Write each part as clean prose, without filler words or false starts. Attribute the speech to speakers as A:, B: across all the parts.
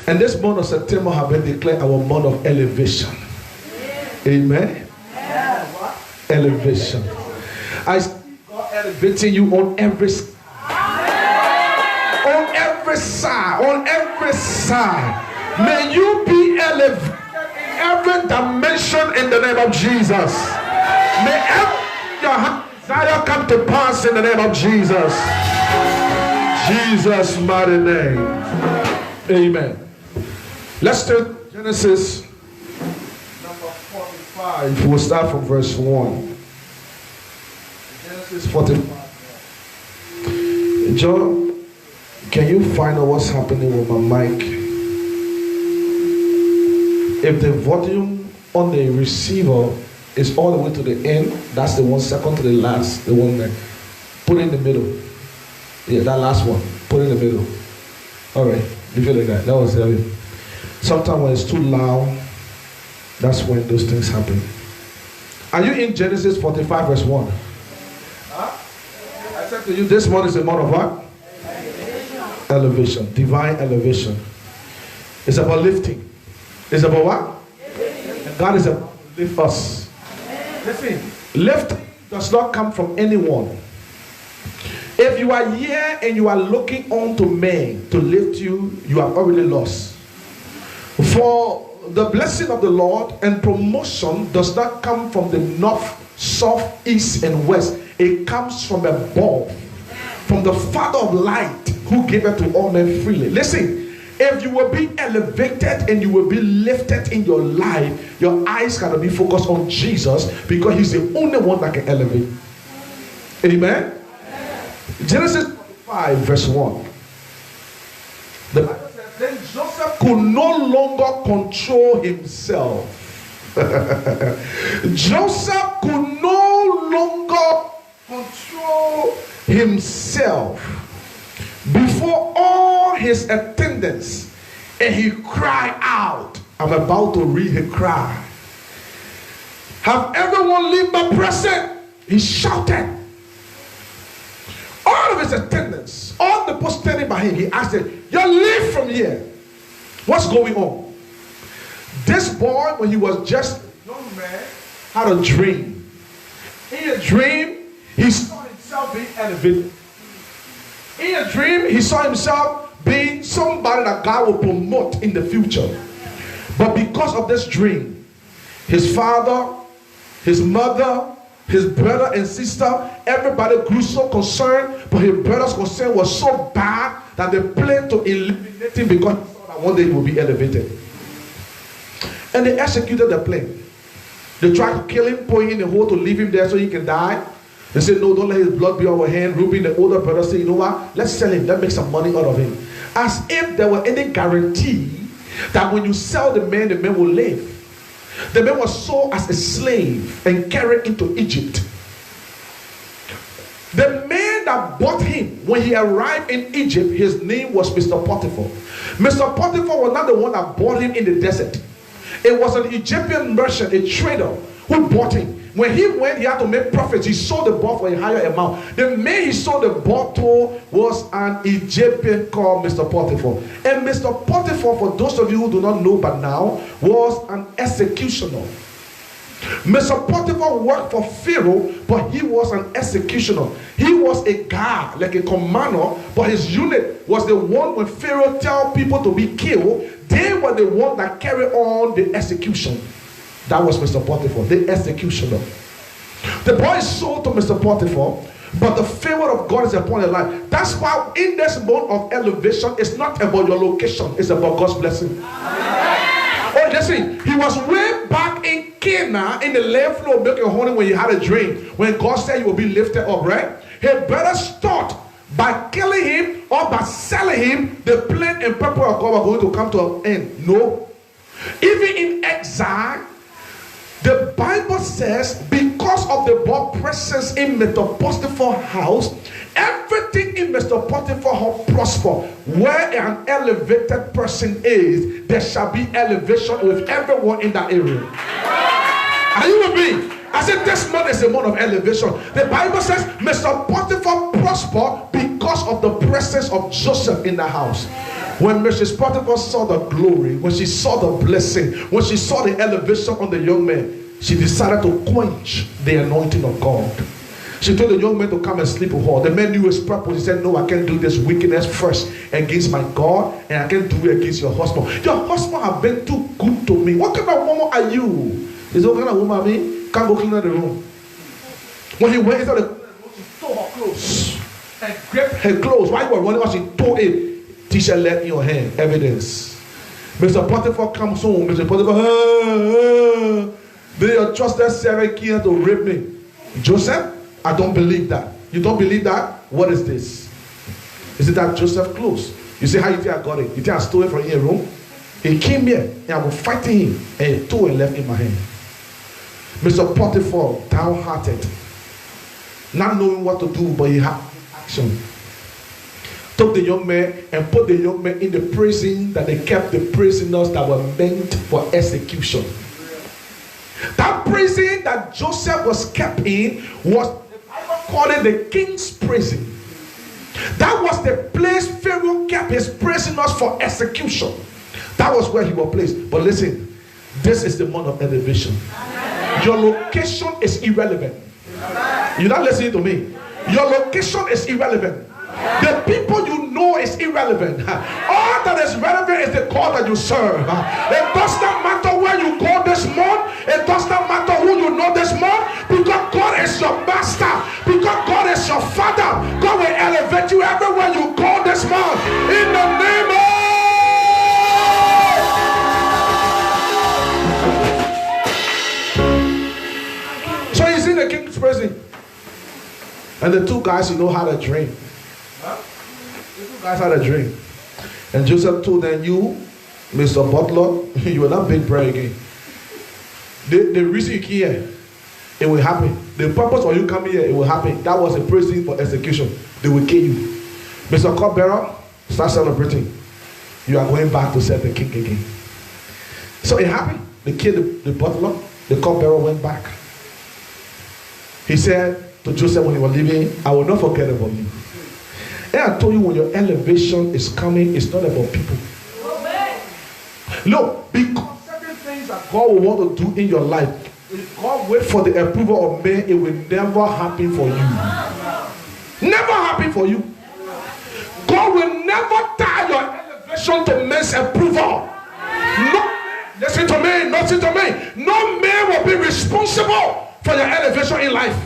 A: And this month of September have been declared our month of elevation. Amen. Elevation. I see God elevating you on every side. On every side. On every side. May you be elevated in every dimension in the name of Jesus. May your desire come to pass in the name of Jesus. Jesus' mighty name. Amen. Let's take Genesis number 45. We'll start from verse 1. Genesis 45. John, can you find out what's happening with my mic? If the volume on the receiver is all the way to the end, that's the 1 second to the last, the one there. Put it in the middle. Yeah, that last one. Put it in the middle. Alright, you feel like that. That was it. Sometimes when it's too loud, that's when those things happen. Are you in Genesis 45 verse 1? Huh? I said to you, this month is a month of what? Elevation. Divine elevation. It's about lifting. It's about what? And God is about to lift us. Listen, lifting does not come from anyone. If you are here and you are looking on to men to lift you, you are already lost. For the blessing of the Lord and promotion does not come from the north, south, east, and west. It comes from above, from the Father of light who gave it to all men freely. Listen, if you will be elevated and you will be lifted in your life, your eyes gotta be focused on Jesus because he's the only one that can elevate. Amen? Genesis 5 verse 1. The Bible says, then Joseph could no longer control himself. Joseph could no longer control himself before all his attendants, and he cried out. I'm about to read his cry. Have everyone leave my presence? He shouted. All of his attendants, all the people standing by him, he asked them, you leave from here. What's going on? This boy, when he was just a young man, had a dream. In a dream, he saw himself being elevated. In a dream, he saw himself being somebody that God will promote in the future. But because of this dream, his father, his mother, his brother and sister, everybody grew so concerned, but his brother's concern was so bad that they planned to eliminate him because he thought that one day he would be elevated. And they executed the plan. They tried to kill him, put him in a hole to leave him there so he can die. They said, no, don't let his blood be on our hand. Reuben, the older brother, said, you know what? Let's sell him. Let's make some money out of him. As if there were any guarantee that when you sell the man will live. The man was sold as a slave and carried into Egypt. The man that bought him, when he arrived in Egypt, his name was Mr. Potiphar. Mr. Potiphar was not the one that bought him in the desert. It was an Egyptian merchant, a trader, who bought him. When he went, he had to make profits. He sold the ball for a higher amount. The man he sold the ball to was an Egyptian called Mr. Potiphar. And Mr. Potiphar, for those of you who do not know but now, was an executioner. Mr. Potiphar worked for Pharaoh, but he was an executioner. He was a guard, like a commander, but his unit was the one when Pharaoh tell people to be killed, they were the one that carried on the execution. That was Mr. Potiphar, the executioner. The boy is sold to Mr. Potiphar, but the favor of God is upon your life. That's why in this mode of elevation, it's not about your location, it's about God's blessing. Oh, listen, he was way back in Canaan, in the land flow of milk and honey, when he had a dream. When God said you will be lifted up, right? His brothers thought by killing him or by selling him, the plan and purpose of God were going to come to an end. No. Even in exile, the Bible says, because of the Lord's presence in Mr. Potiphar's house, everything in Mr. Potiphar's house prosper. Where an elevated person is, there shall be elevation with everyone in that area. Are you with me? I said this month is a month of elevation. The Bible says Mr. Potiphar prospered because of the presence of Joseph in the house. When Mrs. Potiphar saw the glory, when she saw the blessing, when she saw the elevation on the young man, she decided to quench the anointing of God. She told the young man to come and sleep with her. The man knew his purpose. He said, no, I can't do this wickedness first against my God, and I can't do it against your husband. Your husband have been too good to me. What kind of woman are you? He said, what kind of woman are me? Can't go clean out the room. When he went inside the room, she tore her clothes and grabbed her clothes. While you were running, she tore it. Teacher, left in your hand. Evidence. Mr. Potiphar comes home. Mr. Potiphar, they are trusted servant here to rape me. Joseph, I don't believe that. You don't believe that? What is this? Is it that Joseph clothes? You say, how you think I got it? You think I stole it from your room? He came here and I was fighting him, and he tore and left in my hand. Mr. Potiphar, downhearted, not knowing what to do, but he had action. Took the young man and put the young man in the prison that they kept the prisoners that were meant for execution. That prison that Joseph was kept in was, the Bible called it the king's prison. That was the place Pharaoh kept his prisoners for execution. That was where he was placed. But listen, this is the month of elevation. Your location is irrelevant. You're not listening to me. Your location is irrelevant. The people you know is irrelevant. All that is relevant is the God that you serve. It does not matter where you go this month. It does not matter who you know this month. Because God is your master. Because God is your father. God will elevate you everywhere you go this month. In the name of... So he's in the king's prison. And the two guys, you know, had a dream. The two guys had a dream. And Joseph told them, you, Mr. Butler, you will not bake bread again. The reason you came here, it will happen. The purpose for you coming here, it will happen. That was a prison for execution. They will kill you. Mr. Cupbearer, start celebrating. You are going back to serve the king again. So it happened. They killed the butler. The cupbearer went back. He said to Joseph when he was leaving, I will not forget about you. And I told you, when your elevation is coming, it's not about people. No, because certain things that God will want to do in your life, if God wait for the approval of men, it will never happen for you. Never happen for you. God will never tie your elevation to men's approval. No, listen to me, listen to me. No man will be responsible for your elevation in life.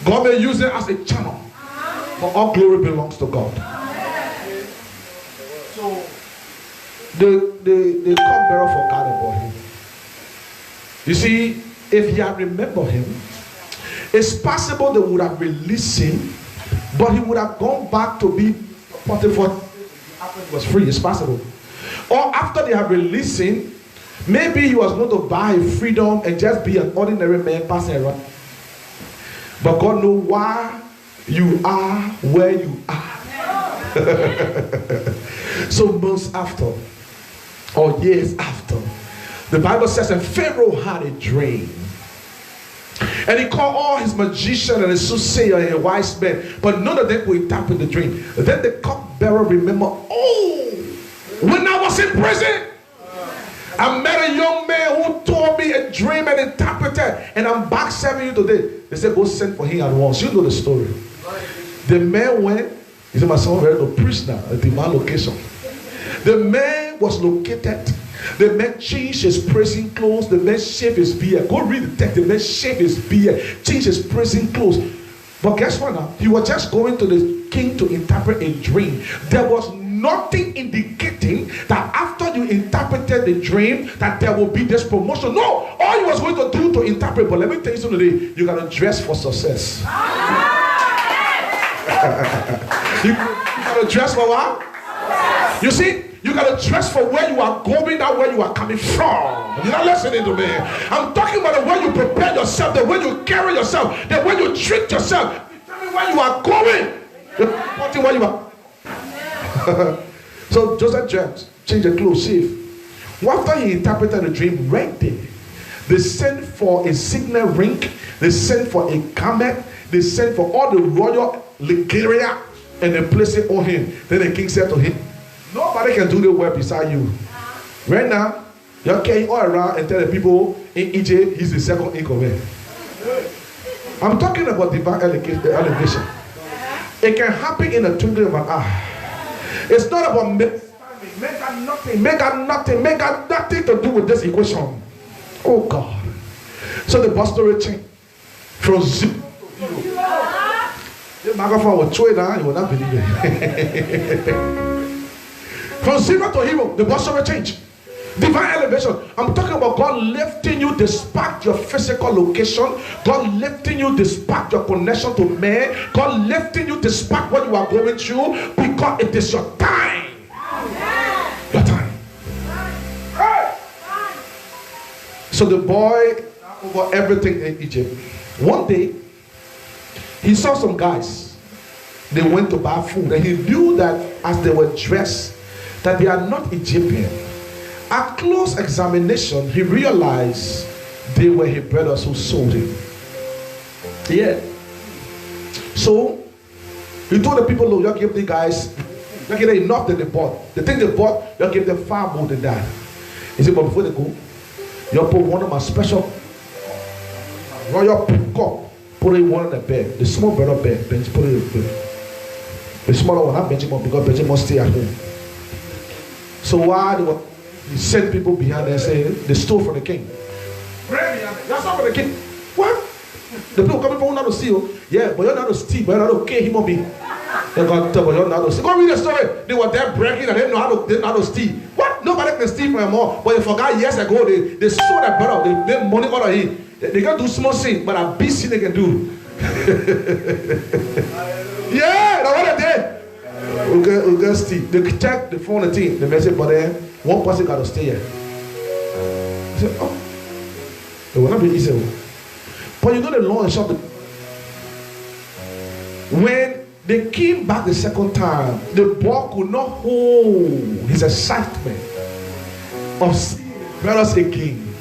A: God may use it as a channel. But all glory belongs to God. So the cupbearer forgot about him. You see, if he had remembered him, it's possible they would have released him, but he would have gone back to be Potiphar after he was free. It's possible. Or after they have released him, maybe he was going to buy freedom and just be an ordinary man passing around. But God knows why you are where you are. So months after, or years after, the Bible says that Pharaoh had a dream. And he called all his magicians and his soothsayer and his wise men, but none of them could interpret the dream. Then the cupbearer remembered, oh, when I was in prison, I met a young man who told me a dream and interpreted, and I'm back serving you today. They said, go send for him at once. You know the story. The man went. He said, my son, we're going to preach now at the man location. The man was located. The man changed his prison clothes. The man shaved his beard. Go read the text. The man shaved his beard, changed his prison clothes. But guess what now? He was just going to the king to interpret a dream. There was nothing indicating that after you interpreted the dream that there will be this promotion. No, all he was going to do to interpret. But let me tell you something today. You got to dress for success. You got to dress for what? You see, you got to dress for where you are going, not where you are coming from. You're not listening to me. I'm talking about the way you prepare yourself, the way you carry yourself, the way you treat yourself. Tell me where you are going. You're pointing where you are. So Joseph changed the clothes, shave. After he interpreted the dream, right there, they sent for a signet ring, they sent for a garment, they sent for all the royal regalia and they placed it on him. Then the king said to him, nobody can do the work beside you. Right now, you're carrying all around and tell the people in Egypt he's the second in command. I'm talking about divine elevation. It can happen in a twinkling of an eye. It's not about make nothing to do with this equation. Oh God. So the bus story changed from zero to hero. The microphone will throw it down, you will not believe it. From zero to hero, the bus story changed. Divine elevation. I'm talking about God lifting you despite your physical location. God lifting you despite your connection to man. God lifting you despite what you are going through, because it is your time. Your time. So the boy over everything in Egypt. One day, he saw some guys. They went to buy food, and he knew that as they were dressed, that they are not Egyptian. At close examination, he realized they were his brothers who sold him. Yeah. So he told the people, look, you give the guys, you give them enough that they bought. The thing they bought, you give them far more than that. He said, but before they go, you put one of my special royal cup, put it one on the bed. The small brother bed, bench, put it in the bed. The smaller one, not Benjamin, because Benjamin must stay at home. So while they were, he sent people behind there and said, they stole from the king. That's not for the king. What? The people coming from now to steal. Yeah, but you're not to steal, but you're not to kill him or me. They got but you're not to steal. Go read the story. They were there breaking and they didn't know how to steal. What? Nobody can steal from them more. But they forgot years ago, they sold their brother. They made money out of him. They can do small things, but a big thing they can do. Yeah, that's what they did. We'll get steal. They check the phone the team. The message, but then one person got to stay here. He said, oh, it will not be easy. But you know the long and short. When they came back the second time, the boy could not hold his excitement of seeing brothers again.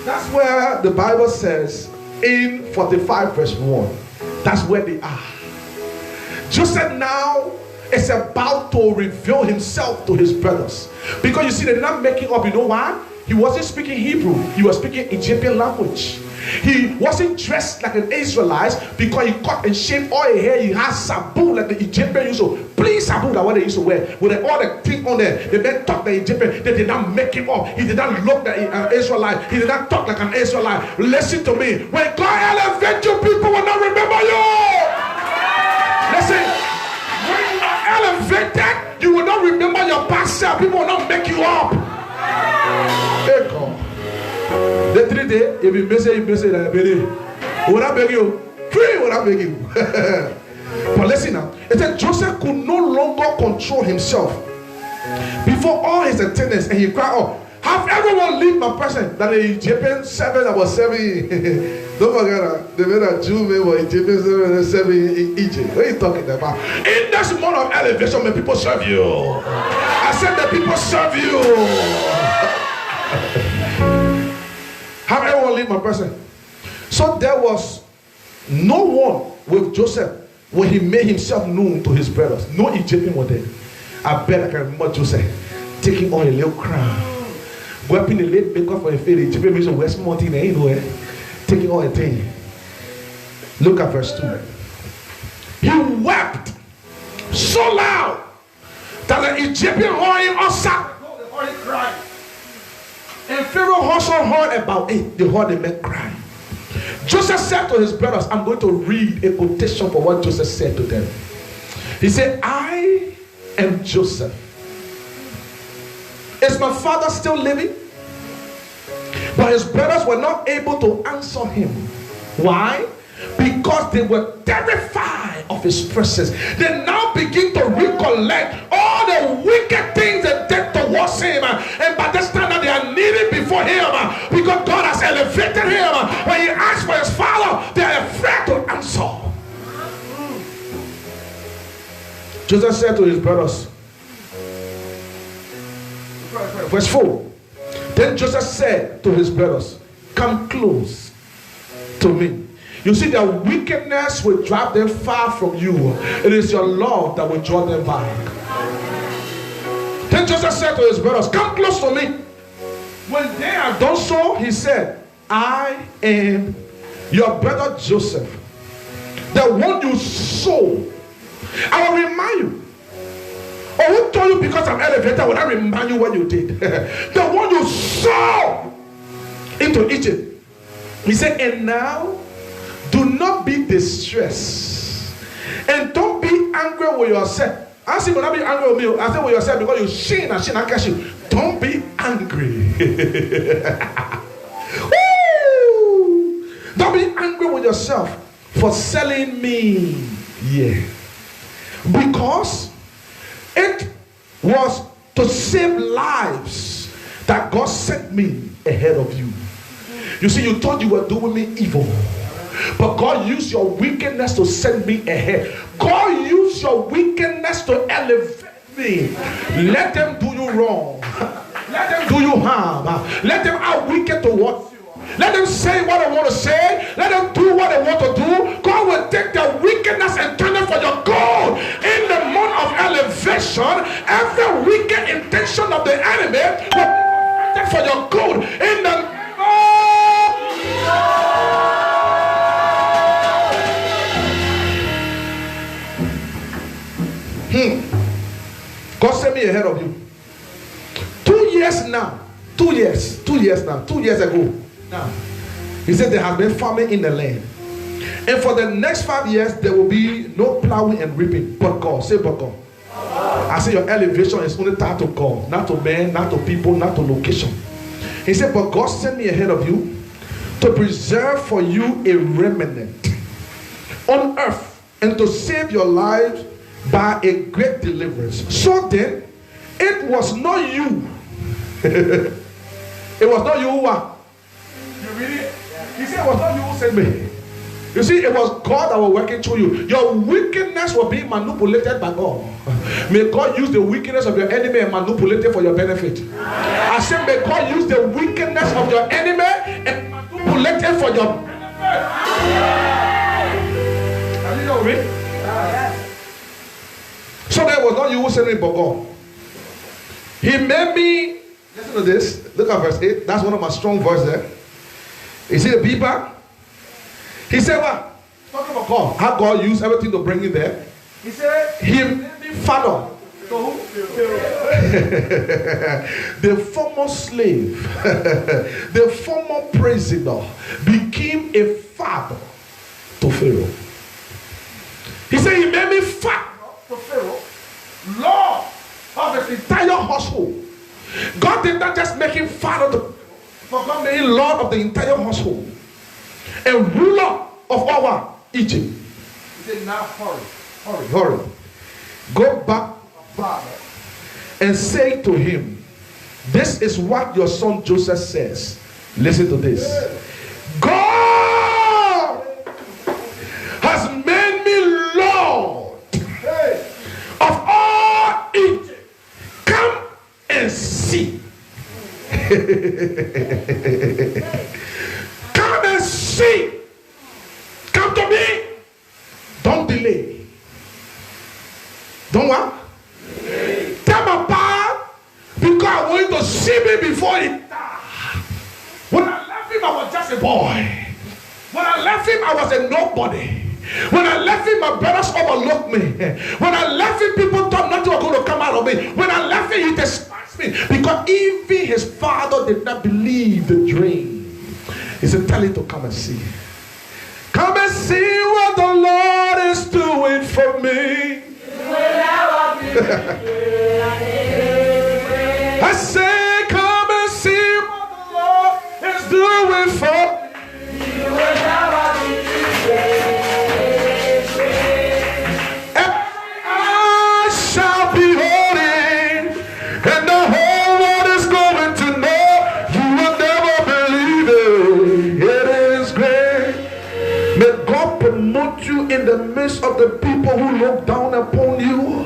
A: That's where the Bible says in 45 verse 1, that's where they are. Joseph now is about to reveal himself to his brothers. Because you see, they're not making up. You know why? He wasn't speaking Hebrew. He was speaking Egyptian language. He wasn't dressed like an Israelite because he cut and shaved all his hair. He has sabu like the Egyptian used to. Please sabu, that's what they used to wear. With all the thing on there. They didn't talk the Egyptian. They did not make him up. He did not look like an Israelite. He did not talk like an Israelite. Listen to me. When God elevates you, people will not remember you. Listen. When you are elevated, you will not remember your past self. People will not make you up. Hey God. The 3 days, if you miss it, I beg you. Will I beg you? Free, will I beg you? But listen now. It said Joseph could no longer control himself before all his attendants, and he cried out, have everyone leave my presence. That the Egyptian servant that was serving, don't forget that the men that Jew men were Egyptian servants serving in Egypt. What are you talking about? In this month of elevation, may people serve you. I said that people serve you. Have everyone leave my presence. So there was no one with Joseph when he made himself known to his brothers. No Egyptian was there. I bet I can remember Joseph taking on a little crown, wiping the late makeup for a face. The Egyptian means West Mountain anywhere, taking on a thing. Look at verse 2. He wept so loud that the Egyptian heard him outside. The he cried. And Pharaoh also heard about it. They heard the men crying. Joseph said to his brothers, I'm going to read a quotation for what Joseph said to them. He said, I am Joseph. Is my father still living? But his brothers were not able to answer him. Why? Because they were terrified of his presence. They now begin to recollect all the wicked things they did towards him. And by this time they are kneeling before him because God has elevated him. When he asks for his father, they are afraid to answer. Joseph said to his brothers, verse 4, then Joseph said to his brothers, come close to me. You see, their wickedness will drive them far from you. It is your love that will draw them back. Then Joseph said to his brothers, come close to me. When they had done so, he said, I am your brother Joseph, the one you sold. I will remind you. Or who told you because I'm elevated, will I remind you what you did? The one you sold into Egypt. He said, and now, do not be distressed. And don't be angry with yourself. I say, will not be angry with me. I say with yourself because you sin and sin and catch you. Don't be angry. Woo! Don't be angry with yourself for selling me. Yeah. Because it was to save lives that God sent me ahead of you. You see, you thought you were doing me evil, but God used your wickedness to send me ahead. God used your wickedness to elevate me. Let them do you wrong. Let them do you harm. Let them out wicked towards you. Let them say what I want to say. Let them do what I want to do. God will take their wickedness and turn it for your good. In the month of elevation, every wicked intention of the enemy will be for your good. In the God sent me ahead of you. 2 years now. 2 years. 2 years now. 2 years ago. Now, he said there has been famine in the land. And for the next 5 years, there will be no plowing and reaping. But God. Say, but God. I say your elevation is only tied to God. Not to man, not to people, not to location. He said, but God sent me ahead of you to preserve for you a remnant on earth and to save your lives by a great deliverance. So then, it was not you. It was not you who were. You read it? He said it was not you who sent me. You see, it was God that was working through you. Your wickedness was being manipulated by God. May God use the wickedness of your enemy and manipulate it for your benefit. I said, may God use the wickedness of your enemy and manipulate it for your benefit. Are you know me? So that was not you who sent me, but God. He made me, listen to this. Look at verse 8. That's one of my strong verses there. You see the people? He said what? Talking about God. How God used everything to bring you there. He said, he made me father. To who? The former slave, the former prisoner became a father to Pharaoh. He said he made me father to Pharaoh, Lord of his entire household. God did not just make him father to Pharaoh, but God made him Lord of the entire household and ruler of our Egypt. He said, now hurry. Go back to my father and say to him, this is what your son Joseph says. Listen to this. God has made me Lord of all Egypt. Come and see. Come and see. Come to me. Don't delay. Don't what? Tell my power because I want you to see me before he died. When I left him, I was just a boy. When I left him, I was a nobody. When I left him, my brothers overlooked me. When I left him, people thought nothing was going to come out of me. When I left him, he despised me because even his father did not believe the dream. He said, tell him to come and see. Come and see what the Lord is doing for me. I say, come and see what the Lord is doing for me. And I shall be holding, and the whole world is going to know. You will never believe it. It is great. May God promote you in the midst of the people who look down upon you.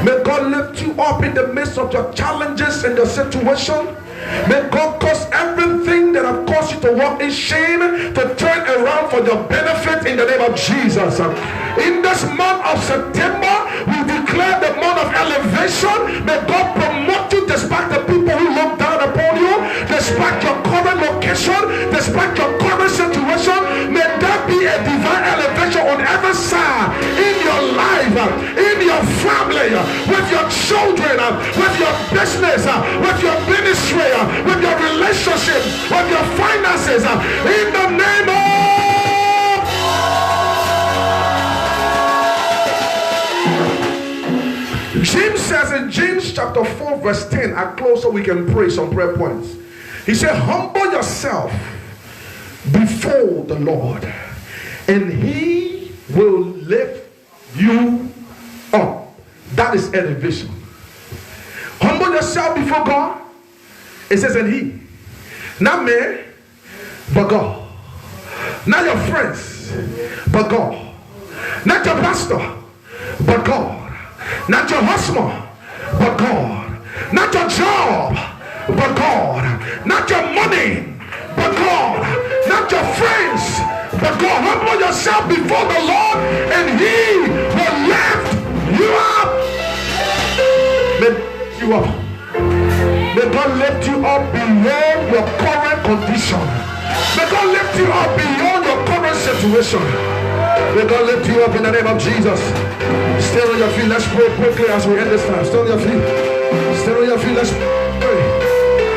A: May God lift you up in the midst of your challenges and your situation. May God cause everything everything that have caused you to walk in shame to turn around for your benefit in the name of Jesus. In this month of September, we declare the month of elevation. May God promote you despite the people who look down upon you, despite your current location, despite your current situation. May there be a divine elevation on every side in your life, in your family, with your children, with your business, with your ministry, with your relationship, with your finances, in the name of James says in James chapter 4 verse 10, I close so we can pray some prayer points. He said, humble yourself before the Lord, and he will lift you up. That is elevation. Humble yourself before God. It says, and he, not man, but God. Not your friends, but God. Not your pastor, but God. Not your husband, but God. Not your job, but God. Not your money, but God. Not your friends, but God. Humble yourself before the Lord, and he will lift you up. Lift you up. May God lift you up beyond your current condition. May God lift you up beyond your current situation. May God lift you up in the name of Jesus. Stay on your feet. Let's pray quickly as we end this time. Stay on your feet. Stay on your feet. Let's pray.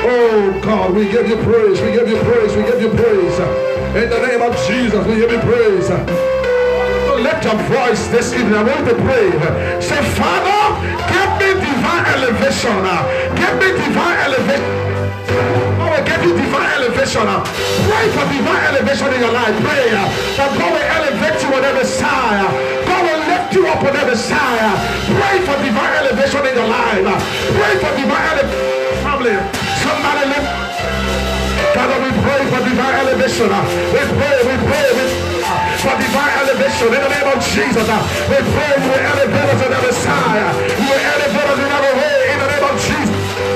A: Oh God, we give you praise. We give you praise. We give you praise. In the name of Jesus, we give you praise. Let your voice this evening. I want you to pray. Say, Father, give me divine elevation. Give me divine elevation. God will give you divine elevation. Pray for divine elevation in your life. Pray that God will elevate you on every side. God will lift you up on every side. Pray for divine elevation in your life. Pray for divine elevation. Family, somebody lift. Father, we pray for divine elevation. We pray for divine elevation in the name of Jesus. We pray you will elevate us on every side. You will elevate us in every way in the name of Jesus.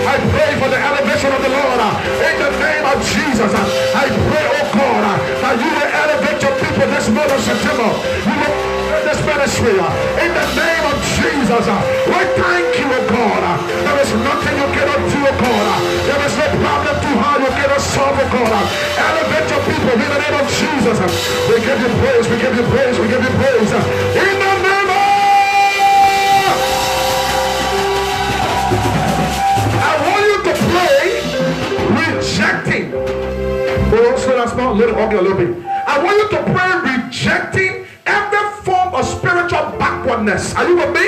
A: I pray for the elevation of the Lord in the name of Jesus. I pray, oh God, that you will elevate your people this month of September. You will elevate this ministry in the name of Jesus. We thank you, oh God. There is nothing you cannot do, oh God. There is no problem too hard you cannot solve, oh God. Elevate your people in the name of Jesus. We give you praise, we give you praise, we give you praise. In the name of rejecting. Oh, so that's not a little bit. I want you to pray rejecting every form of spiritual backwardness. Are you with me?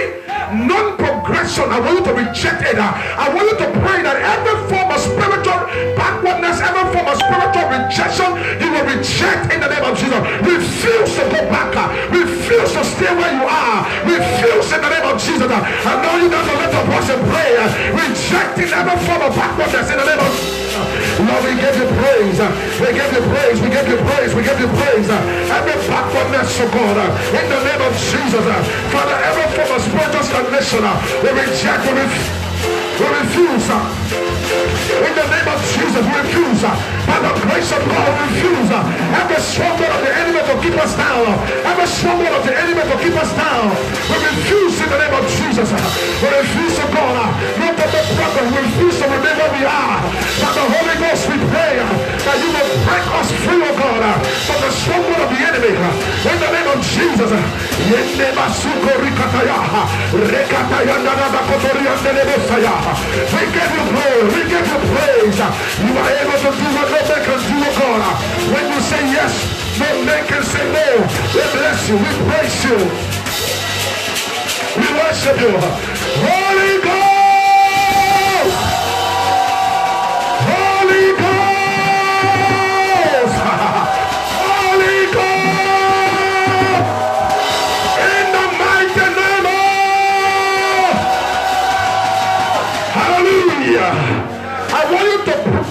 A: Non-progression. I want you to reject it. I want you to pray that every form of spiritual backwardness, every form of spiritual rejection, you will reject in the name of Jesus. Refuse to go back. Refuse to stay where you are. Refuse in the name of Jesus. I know you got to let the person pray. Rejecting every form of backwardness in the name of Jesus. Lord, we give you praise. We give you praise. We give you praise. We give you praise. Every backwardness, oh God, in the name of Jesus. Father, every form of spiritual stagnation, we reject, we refuse. In the name of Jesus, we refuse. By the grace of God, we refuse. Every stronghold of the enemy to keep us down. Every stronghold of the enemy to keep us down. We refuse in the name of Jesus. We refuse to go. Not to make progress. We refuse to remain where we are. By the Holy Ghost, we pray that you will break us free, oh God, from the stronghold of the enemy. In the name of Jesus. We give you glory. We give you praise. You are able to do what no man can do, oh God. When you say yes, no man can say no. We bless you. We praise you. We worship you. Holy Ghost! Holy Ghost! Holy Ghost! In the mighty name of Hallelujah! I want you to pray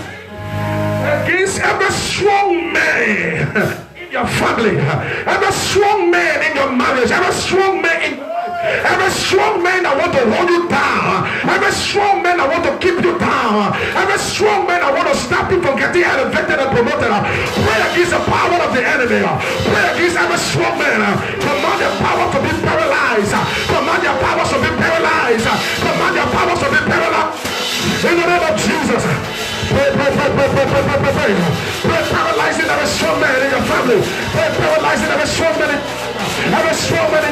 A: against every strong man in your family, every strong man in your marriage, every strong man in every strong man that want to hold you down, every strong man that want to keep you down, every strong man that want to stop you from getting elevated and promoted, pray against the power of the enemy. Pray against every strong man. Command your power to be paralyzed. Command your power to be paralyzed. Command your power to be paralyzed. In the name of Jesus. Pray, paralyzing every strong man in your family. Pray, paralyzing every strong man in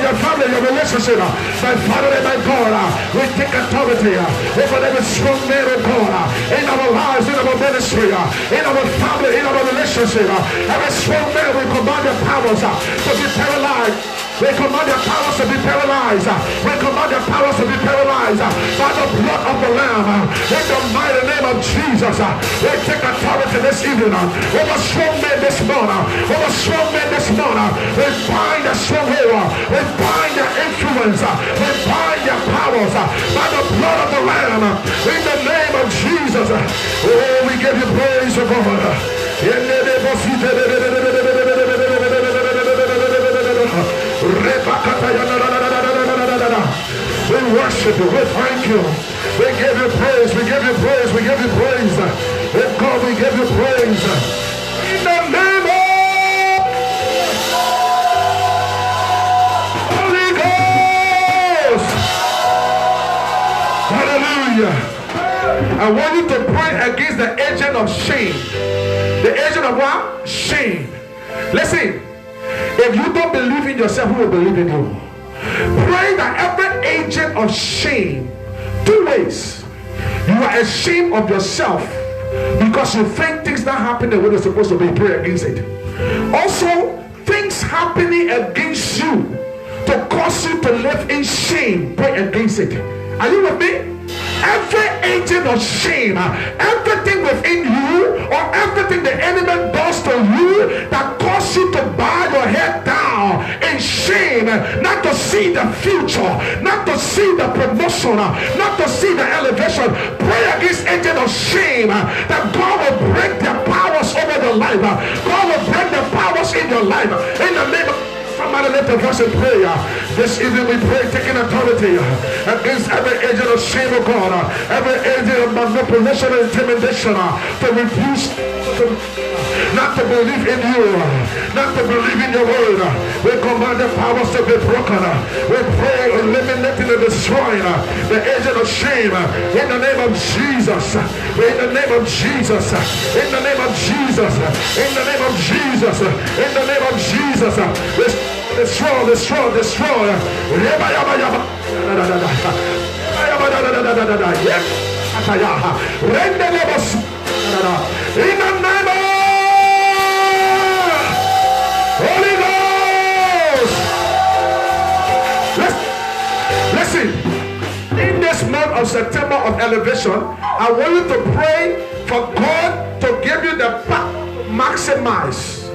A: your family, your relationship. My Father and my God, we take authority over every strong man of God in our lives, in our ministry, in our family, in our relationship. Every strong man, we command your powers to be paralyzed. We command your powers to be paralyzed. We command your powers to be paralyzed by the blood of the Lamb. In the mighty name of Jesus, we take authority this evening over strong men this morning. Over strong men this morning. We bind the stronghold. We bind their influence. We bind their powers by the blood of the Lamb. In the name of Jesus. Oh, we give you praise, O God. We worship you, we thank you, we give you praise, we give you praise, we give you praise. Oh God, we give you praise. In the name of Holy Ghost. Hallelujah. I want you to pray against the agent of shame. The agent of what? Shame. Listen. If you don't believe in yourself, who will believe in you? Pray that every agent of shame, two ways. You are ashamed of yourself because you think things not happen the way they're supposed to be. Pray against it. Also, things happening against you to cause you to live in shame. Pray against it. Are you with me? Every agent of shame, everything within you or everything the enemy does to you that causes you to bow your head down in shame, not to see the future, not to see the promotion, not to see the elevation. Pray against agent of shame that God will break their powers over your life. God will break the powers in your life. In the name of somebody, lift a voice in prayer. This evening we pray, taking authority against every agent of shame, of God, every agent of manipulation and intimidation, to refuse not to believe in you, not to believe in your word. We command the powers to be broken. We pray, eliminating and destroying the agent of shame in the name of Jesus. In the name of Jesus. In the name of Jesus. In the name of Jesus. In the name of Jesus. Destroy, destroy, destroy. In the name of Holy Ghost. Listen, in this month of September of elevation, I want you to pray for God to give you the power to maximize.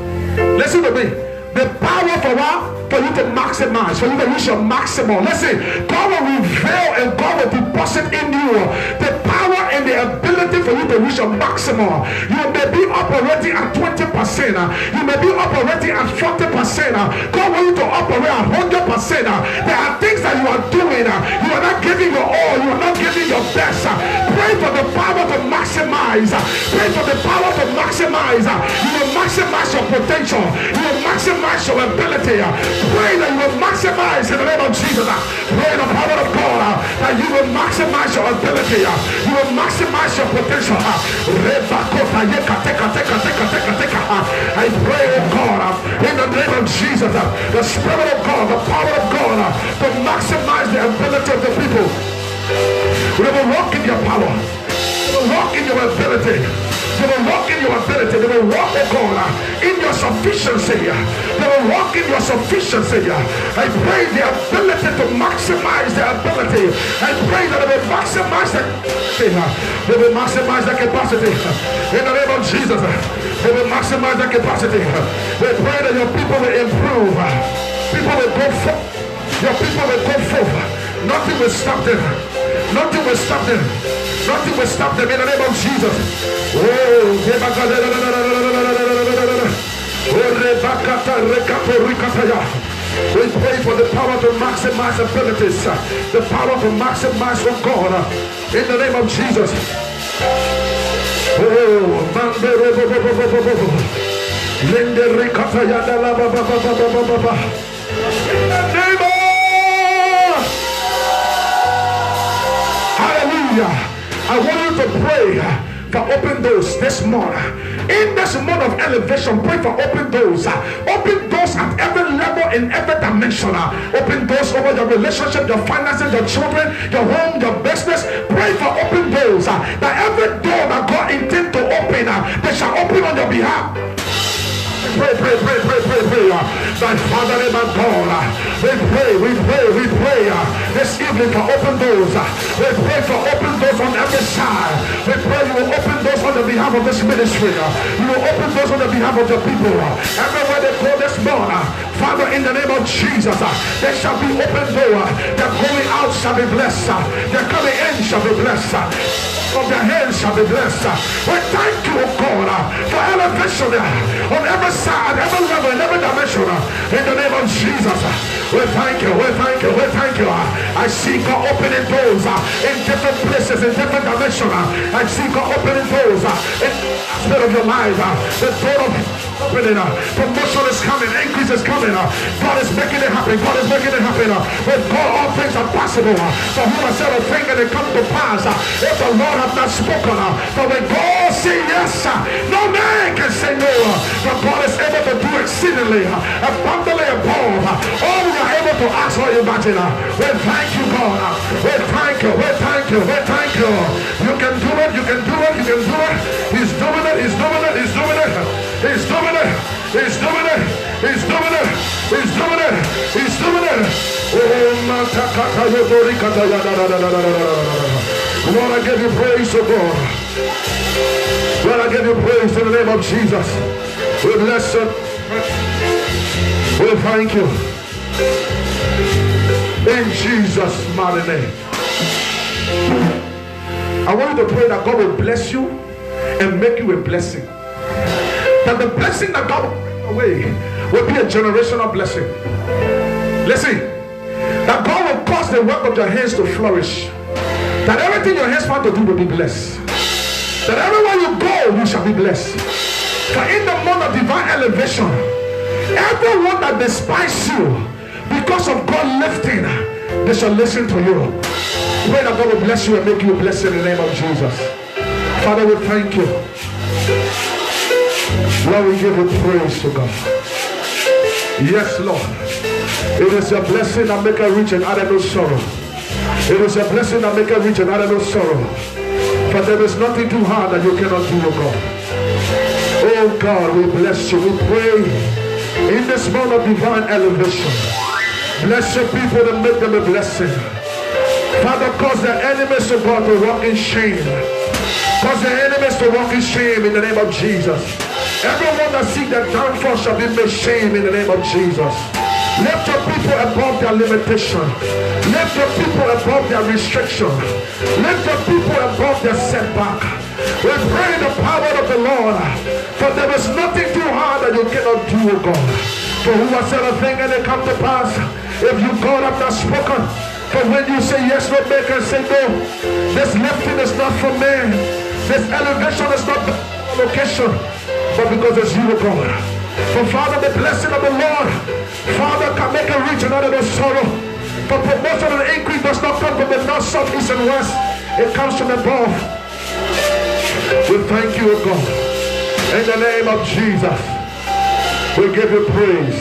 A: Listen to me. The power for what? For you to maximize, for you to reach your maximum. Listen, God will reveal and God will deposit in you the power and the ability for you to reach your maximum. You may be operating at 20%. You may be operating at 40%. God wants you to operate at 100%. There are things that you are doing. You are not giving your all. You are not giving your best. Pray for the power to maximize. Pray for the power to maximize. You will maximize your potential. You will maximize your ability. Pray that you will maximize in the name of Jesus. Pray the power of God that you will maximize your ability. You will maximize your potential. I pray, oh God, in the name of Jesus, the Spirit of God, the power of God, to maximize the ability of the people. We will walk in your power. We will walk in your ability. They will walk in your ability. They will walk, oh God, in your sufficiency. They will walk in your sufficiency. I pray the ability to maximize their ability. I pray that they will maximize the capacity. They will maximize the capacity. In the name of Jesus, they will maximize the capacity. We pray that your people will improve. People will go forth. Your people will go forth. Nothing will stop them. Nothing will stop them. Nothing will stop them in the name of Jesus. We pray for the power to maximize abilities, the power to maximize, oh God, in the name of Jesus. Hallelujah. I want you to pray for open doors this month. In this month of elevation, pray for open doors. Open doors at every level, in every dimension. Open doors over your relationship, your finances, your children, your home, your business. Pray for open doors. That every door that God intends to open, they shall open on your behalf. Pray. My Father and my God, we pray this evening for open doors. We pray for open doors on every side. We pray you will open doors on the behalf of this ministry. You will open doors on the behalf of your people. Everywhere they go this morning, Father, in the name of Jesus, there shall be open door. Their going out shall be blessed. Their coming in shall be blessed. Of their hands shall be blessed. We thank you, O God, for elevation on every side, every level, in every dimension. In the name of Jesus, we thank you. I see God opening doors in different places, in different dimensions. I see God opening doors in the aspect of your life. The door of opening, promotion is coming, increase is coming. God is making it happen. With God, all things are possible. For who has said a thing and it come to pass, if the Lord have not spoken, for when God say yes, no man can say no. For God is able to do exceedingly abundantly above all we are able to ask or imagine. We thank you, God. We thank you. You can do it. He's doing it. Lord, I give you praise, oh God. Lord, I give you praise in the name of Jesus. We bless you. We thank you. In Jesus' mighty name. I want you to pray that God will bless you and make you a blessing. That the blessing that God will bring away will be a generational blessing. Listen, that God will cause the work of your hands to flourish. That everything your hands want to do will be blessed. That everywhere you go, you shall be blessed. For in the month of divine elevation, everyone that despises you because of God lifting, they shall listen to you. Pray that God will bless you and make you a blessing in the name of Jesus. Father, we thank you. Lord, we give you praise to God. Yes, Lord. It is a blessing that make us rich and add no sorrow. It is a blessing that make us rich and add no sorrow. For there is nothing too hard that you cannot do, oh God. Oh God, we bless you. We pray in this moment of divine elevation. Bless your people and make them a blessing. Father, cause the enemies of God to walk in shame. Cause the enemies to walk in shame in the name of Jesus. Everyone that seeks their downfall shall be made shame in the name of Jesus. Lift your people above their limitation. Lift your people above their restriction. Lift your people above their setback. We pray in the power of the Lord. For there is nothing too hard that you cannot do, O God. For who has said a thing and it come to pass? If you, God, have not spoken. For when you say yes, no man can say no. This lifting is not from man. This elevation is not the location. But because it's you, O God. For Father, the blessing of the Lord, Father, can make a rich and out of no sorrow. For promotion and increase does not come from the north, south, east, and west. It comes from above. We thank you, O God. In the name of Jesus, we give you praise.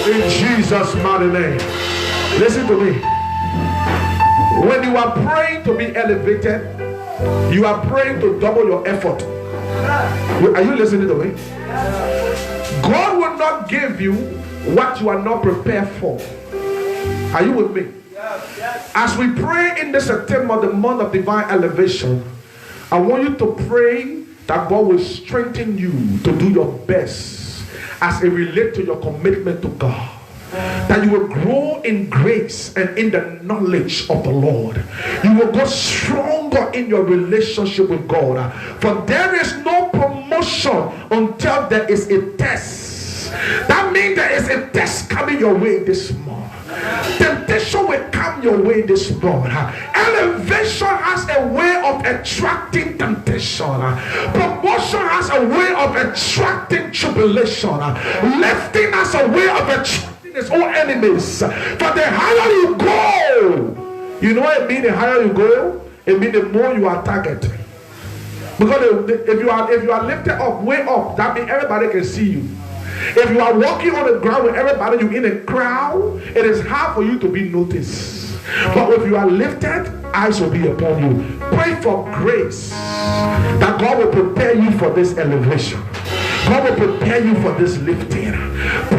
A: In Jesus' mighty name. Listen to me. When you are praying to be elevated, you are praying to double your effort. Are you listening to me? God will not give you what you are not prepared for. Are you with me? As we pray in this September, the month of divine elevation, I want you to pray that God will strengthen you to do your best as it relates to your commitment to God. That you will grow in grace and in the knowledge of the Lord. You will go stronger in your relationship with God. For there is no promotion until there is a test. That means there is a test coming your way this morning. Temptation will come your way this morning. Elevation has a way of attracting temptation. Promotion has a way of attracting tribulation. Lifting has a way of attracting its own enemies. But the higher you go, you know what it means? The higher you go, it means the more you are targeted. Because if you are lifted up, way up, that means everybody can see you. If you are walking on the ground with everybody, you're in a crowd, it is hard for you to be noticed. But if you are lifted, eyes will be upon you. Pray for grace that God will prepare you for this elevation. God will prepare you for this lifting.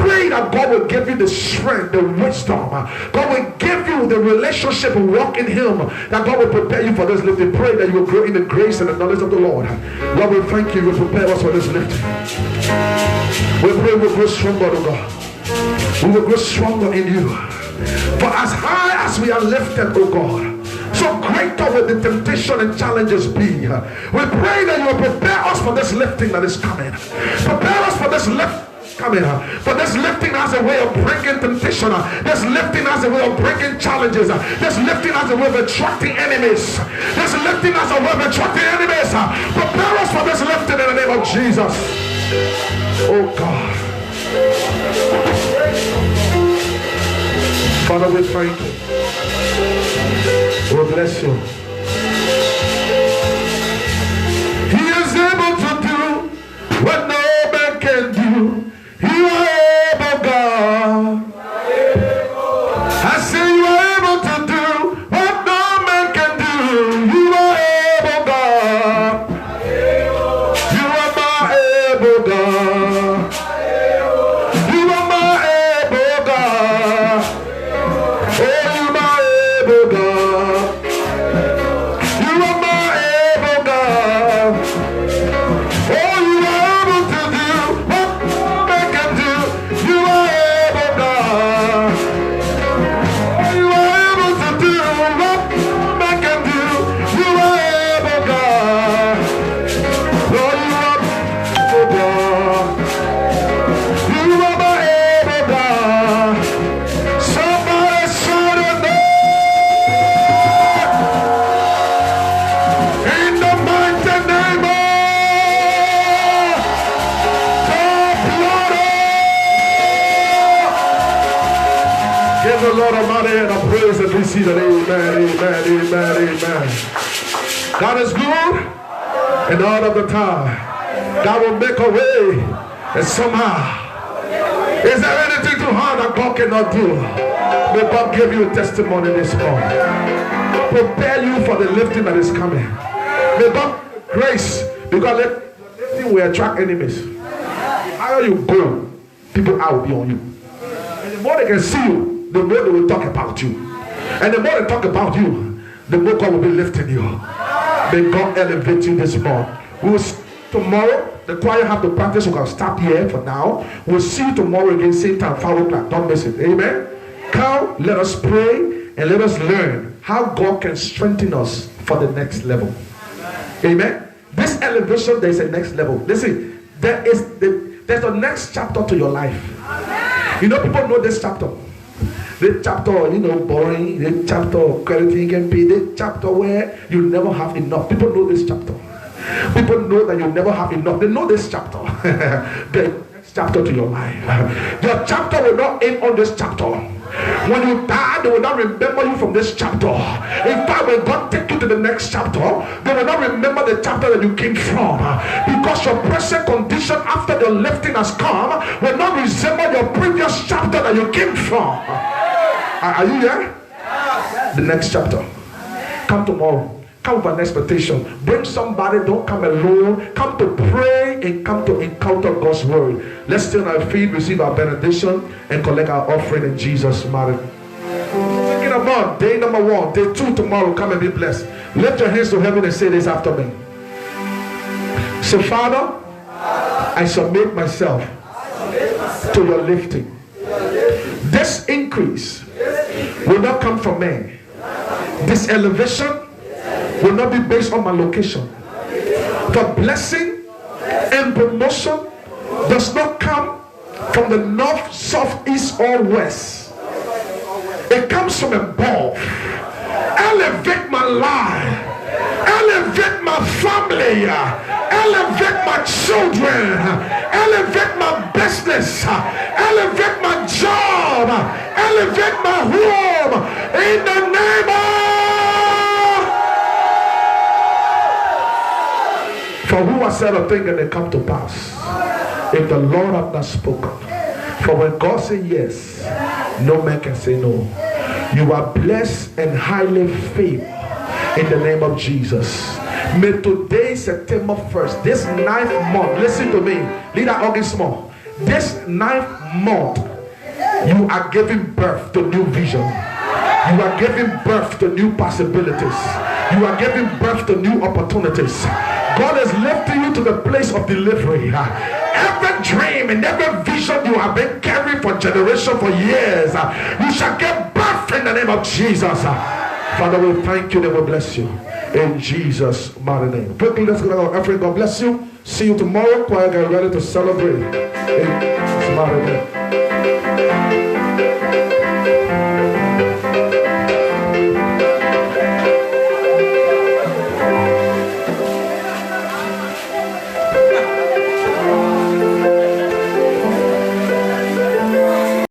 A: Pray that God will give you the strength, the wisdom. God will give you the relationship and walk in Him. That God will prepare you for this lifting. Pray that you will grow in the grace and the knowledge of the Lord. Lord, we thank you. You will prepare us for this lifting. We pray we will grow stronger, oh God. We will grow stronger in you. For as high as we are lifted, oh God, so greater will the temptation and challenges be. We pray that you will prepare us for this lifting that is coming. Prepare us for this lifting coming. For this lifting has a way of breaking temptation. This lifting has a way of breaking challenges. This lifting has a way of attracting enemies. This lifting has a way of attracting enemies. Prepare us for this lifting in the name of Jesus. Oh God. Father, we thank you. We bless you. He is able to do what no man can do. You are able, God. I say you are able to do what no man can do. You are able, God. You are my able, God. You are my able, God. Oh, you are my able, God. You are my able, God. Oh, you are able to do what no man can do. You are able, God. Oh, you are able to do what no man can do. You are able, God. Lord, you are able, God. You are my able, God. Somebody shout it in the mighty name of the blood. Give the Lord a mighty hand of praise and be seated. Amen, amen, amen, amen. God is good and all of the time. God will make a way and somehow. Is there anything too hard that God cannot do? May God give you a testimony this morning. Prepare you for the lifting that is coming. May God give you grace, because the lifting will attract enemies. The higher you go, people will be on you. And the more they can see you, the more they will talk about you. And the more they talk about you, the more God will be lifting you. May God elevate you this morning. We will see tomorrow. The choir have to practice. We can stop here for now. We'll see you tomorrow again, same time, 5 o'clock. Don't miss it. Amen. Come, let us pray and let us learn how God can strengthen us for the next level. Amen. This elevation, there is a next level. Listen, there's a next chapter to your life. You know, people know this chapter. This chapter, boring. This chapter, everything can be. This chapter where you never have enough. People know this chapter. People know that you never have enough. They know this chapter. The next chapter to your life. Your chapter will not end on this chapter. When you die, they will not remember you from this chapter. In fact, when God take you to the next chapter, they will not remember the chapter that you came from. Because your present condition after the lifting has come will not resemble your previous chapter that you came from. Are you here? The next chapter. Come tomorrow. Come with an expectation. Bring somebody. Don't come alone. Come to pray and come to encounter God's word. Let's stand on our feet, receive our benediction, and collect our offering in Jesus' name. Thinking about day number 1, day 2 tomorrow. Come and be blessed. Lift your hands to heaven and say this after me. Say, Father, I submit myself to your lifting. This increase will not come from man. This elevation will not be based on my location. The blessing and promotion does not come from the north, south, east, or west. It comes from above. Elevate my life. Elevate my family. Elevate my children. Elevate my business. Elevate my job. Elevate my home. In the name of... For who has said a thing and it come to pass, if the Lord have not spoken? For when God says yes, no man can say no. You are blessed and highly favored in the name of Jesus. May today, September 1st, this 9th month, listen to me, leader August Small, this 9th month, you are giving birth to new vision. You are giving birth to new possibilities. You are giving birth to new opportunities. God is lifting you to the place of delivery. Every dream and every vision you have been carrying for generations, for years, you shall get birth in the name of Jesus. Father, we thank you and we bless you in Jesus' mighty name. Quickly, let's go to our offering. God bless you. See you tomorrow. Choir, get ready to celebrate in His mighty name.